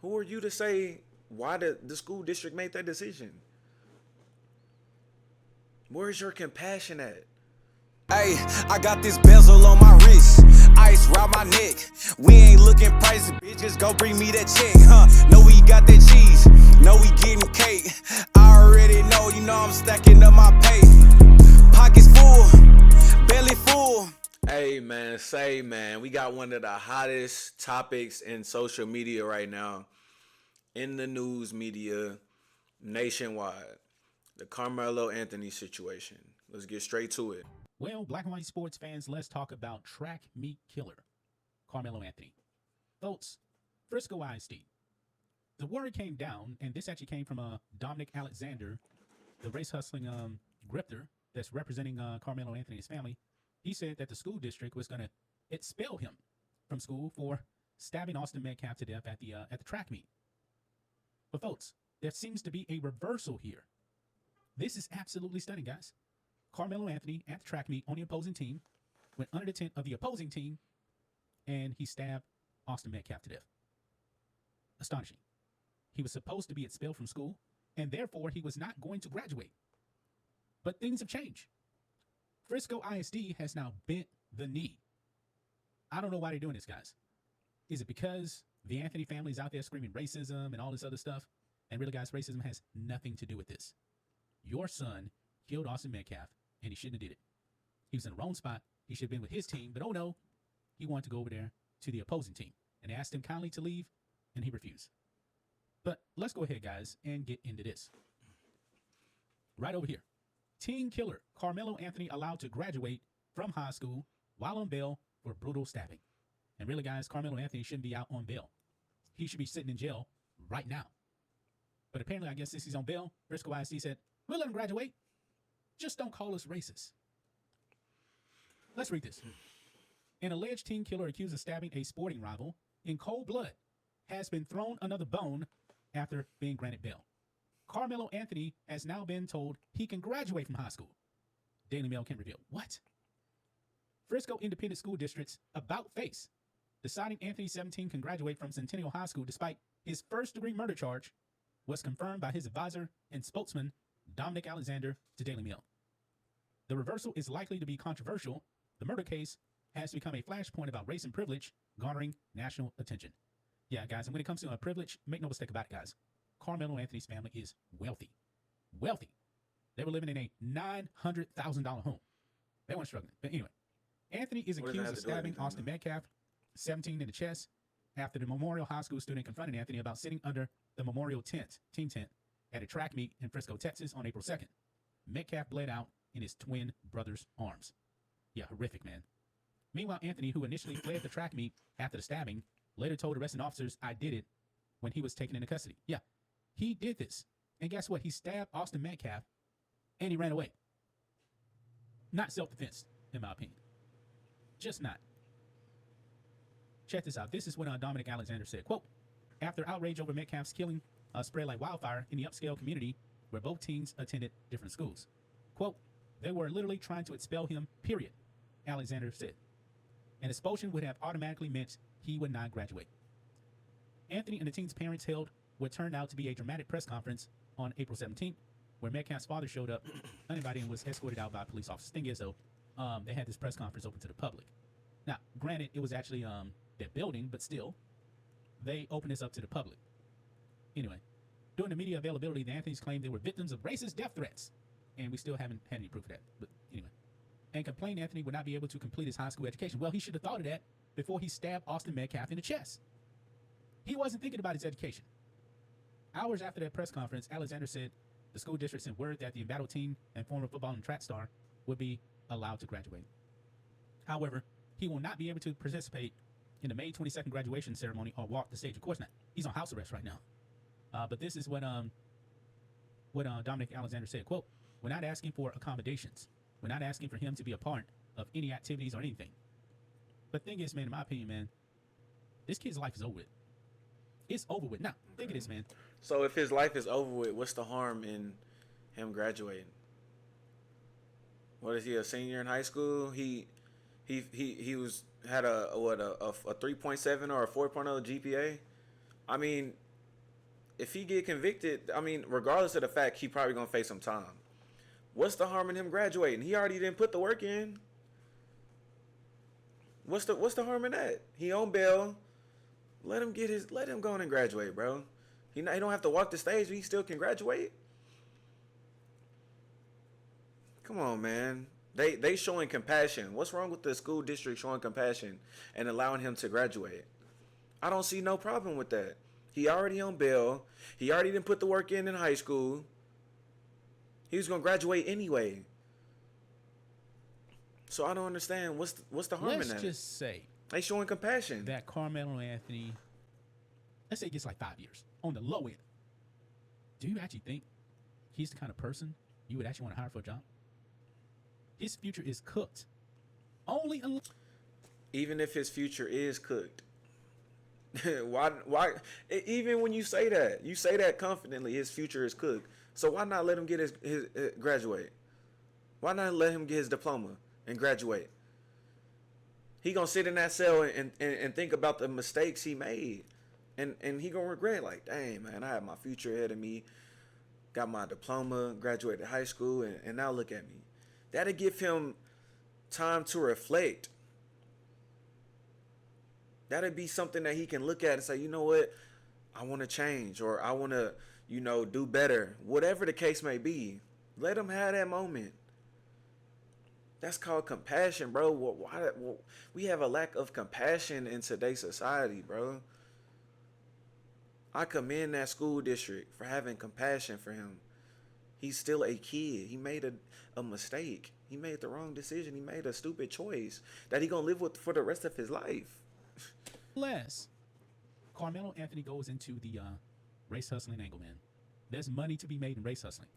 Who are you to say why the school district made that decision? Where's your compassion at? Hey, I got this bezel on my wrist, ice round my neck. We ain't looking pricey, bitch, just go bring me that check, huh? Know we got that cheese, know we getting cake. I already know, you know I'm stacking up my pay. Pockets full, belly full. Hey man, say man, we got one of the hottest topics in social media right now, in the news media, nationwide. The Carmelo Anthony situation. Let's get straight to it. Well, black and white sports fans, let's talk about track meet killer, Karmelo Anthony. Folks, Frisco ISD. The word came down, and this actually came from Dominic Alexander, the race hustling grifter that's representing Carmelo Anthony's family. He said that the school district was going to expel him from school for stabbing Austin Metcalf to death at the track meet. But folks, there seems to be a reversal here. This is absolutely stunning, guys. Carmelo Anthony at the track meet on the opposing team went under the tent of the opposing team, and he stabbed Austin Metcalf to death. Astonishing. He was supposed to be expelled from school, and therefore he was not going to graduate. But things have changed. Frisco ISD has now bent the knee. I don't know why they're doing this, guys. Is it because the Anthony family is out there screaming racism and all this other stuff? And really, guys, racism has nothing to do with this. Your son killed Austin Metcalf, and he shouldn't have did it. He was in the wrong spot. He should have been with his team, but oh no, he wanted to go over there to the opposing team. And they asked him kindly to leave, and he refused. But let's go ahead, guys, and get into this. Right over here. Teen killer Carmelo Anthony allowed to graduate from high school while on bail for brutal stabbing. And really, guys, Carmelo Anthony shouldn't be out on bail. He should be sitting in jail right now. But apparently, I guess since he's on bail, Frisco ISD said, we'll let him graduate. Just don't call us racist. Let's read this. An alleged teen killer accused of stabbing a sporting rival in cold blood has been thrown under the bone after being granted bail. Carmelo Anthony has now been told he can graduate from high school. Daily Mail can reveal. What? Frisco Independent School District's about face, deciding Anthony 17 can graduate from Centennial High School despite his first-degree murder charge, was confirmed by his advisor and spokesman, Dominic Alexander, to Daily Mail. The reversal is likely to be controversial. The murder case has become a flashpoint about race and privilege, garnering national attention. Yeah, guys, and when it comes to privilege, make no mistake about it, guys. Carmelo Anthony's family is wealthy. Wealthy. They were living in a $900,000 home. They weren't struggling. But anyway, Anthony is accused of stabbing Austin Metcalf, 17, in the chest after the Memorial High School student confronted Anthony about sitting under the Memorial team tent, at a track meet in Frisco, Texas on April 2nd. Metcalf bled out in his twin brother's arms. Yeah, horrific, man. Meanwhile, Anthony, who initially fled the track meet after the stabbing, later told arresting officers, I did it, when he was taken into custody. Yeah, he did this. And guess what? He stabbed Austin Metcalf, and he ran away. Not self-defense, in my opinion. Just not. Check this out. This is what Dominic Alexander said. Quote, after outrage over Metcalf's killing spread like wildfire in the upscale community where both teams attended different schools. Quote, they were literally trying to expel him, period, Alexander said. An expulsion would have automatically meant he would not graduate. Anthony and the teen's parents held what turned out to be a dramatic press conference on April 17th, where Metcalf's father showed up uninvited and was escorted out by police officers. Thing is, though, they had this press conference open to the public. Now, granted, it was actually their building, but still, they opened this up to the public. Anyway, during the media availability, the Anthonys claimed they were victims of racist death threats, and we still haven't had any proof of that. But anyway, and complained Anthony would not be able to complete his high school education. Well, he should have thought of that before he stabbed Austin Metcalf in the chest. He wasn't thinking about his education. Hours after that press conference, Alexander said the school district sent word that the embattled teen and former football and track star would be allowed to graduate. However, he will not be able to participate in the May 22nd graduation ceremony or walk the stage. Of course not. He's on house arrest right now. But this is what Dominic Alexander said. Quote, we're not asking for accommodations. We're not asking for him to be a part of any activities or anything. But the thing is, man, in my opinion, man, this kid's life is over with. It's over with. Now, think of this, man. So if his life is over with, what's the harm in him graduating? What is he, a senior in high school? He had a 3.7 or a 4.0 GPA. I mean, if he get convicted, I mean, regardless of the fact, he probably gonna face some time. What's the harm in him graduating? He already didn't put the work in. What's the harm in that? He on bail. Let him go on and graduate, bro. He don't have to walk the stage, but he still can graduate. Come on, man. They showing compassion. What's wrong with the school district showing compassion and allowing him to graduate? I don't see no problem with that. He already on bail. He already didn't put the work in high school. He was gonna graduate anyway. So I don't understand what's the harm in that. Let's just say they showing compassion. that Karmelo Anthony, let's say he gets like 5 years on the low end. Do you actually think he's the kind of person you would actually want to hire for a job? His future is cooked. Only unless... Even if his future is cooked. why even when you say that confidently, his future is cooked. So why not let him get his graduate? Why not let him get his diploma and graduate? He gonna sit in that cell and think about the mistakes he made. And he gonna regret, like, dang, man, I had my future ahead of me. Got my diploma, graduated high school, and now look at me. That'll give him time to reflect. That'll be something that he can look at and say, you know what? I want to change, or I want to, do better. Whatever the case may be, let him have that moment. That's called compassion, bro. Why we have a lack of compassion in today's society, bro. I commend that school district for having compassion for him. He's still a kid. He made a mistake. He made the wrong decision. He made a stupid choice that he gonna live with for the rest of his life. Karmelo Anthony goes into the race hustling angle, man. There's money to be made in race hustling.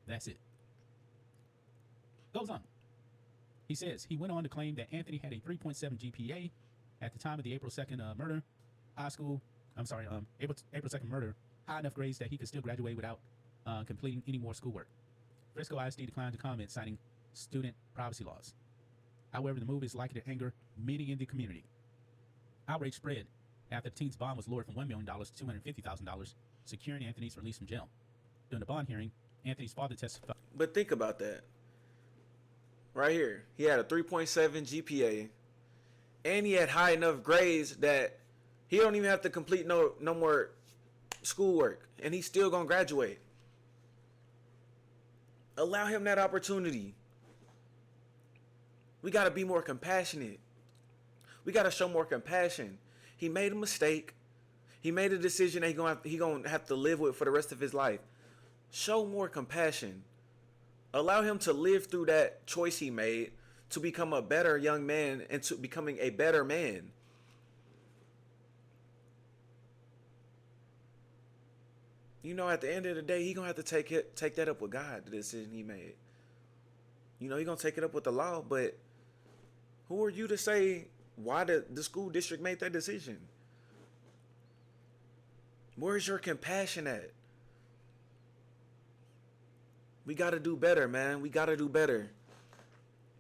That's it. Goes on. He says he went on to claim that Anthony had a 3.7 GPA at the time of the April 2nd murder. April 2nd murder. High enough grades that he could still graduate without completing any more schoolwork. Frisco ISD declined to comment, citing student privacy laws. However, the move is likely to anger many in the community. Outrage spread after the teen's bond was lowered from $1 million to $250,000, securing Anthony's release from jail. During the bond hearing, Anthony's father testified. But think about that. Right here, he had a 3.7 GPA, and he had high enough grades that he don't even have to complete no more schoolwork, and he's still gonna graduate. Allow him that opportunity. We gotta be more compassionate. We gotta show more compassion. He made a mistake. He made a decision that he gonna have to live with for the rest of his life. Show more compassion. Allow him to live through that choice he made to become a better young man and to becoming a better man. At the end of the day, he gonna have to take that up with God, the decision he made. He gonna take it up with the law, but who are you to say why the school district made that decision? Where's your compassion at? We gotta do better, man. We gotta do better.